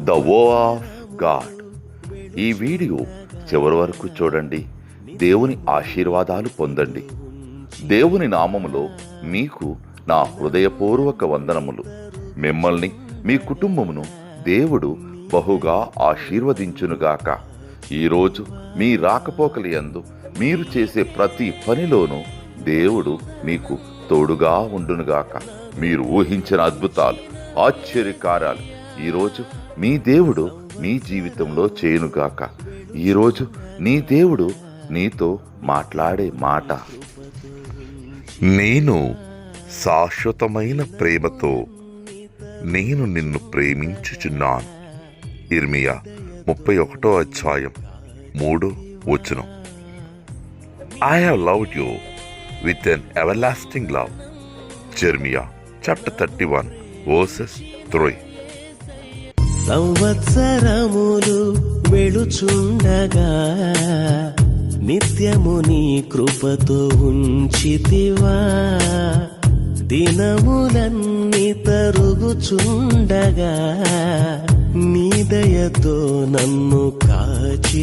The వో of God. ఈ video చివరి వరకు చూడండి. దేవుని ఆశీర్వాదాలు పొందండి. దేవుని నామములో మీకు నా హృదయపూర్వక వందనములు. మిమ్మల్ని మీ కుటుంబమును దేవుడు బహుగా ఆశీర్వదించునుగాక. ఈరోజు మీ రాకపోకలి యందు మీరు చేసే ప్రతి పనిలోనూ దేవుడు మీకు తోడుగా ఉండునుగాక. మీరు ఊహించిన అద్భుతాలు, ఆశ్చర్యకార్యాలు ఈరోజు మీ దేవుడు మీ జీవితంలో చేయునుగాక. ఈరోజు నీ దేవుడు నీతో మాట్లాడే మాట, నేను శాశ్వతమైన ప్రేమతో నేను నిన్ను ప్రేమించుచున్నాను. ఇర్మియా 31:3. I have loved you with an everlasting love. Jeremiah chapter 31:3. సంవత్సరములు వెళుచుండగా నిత్యము నీ కృపతో ఉంచితివా. దినములన్నీ తరుగుచుండగా నీ దయతో నన్ను కాచి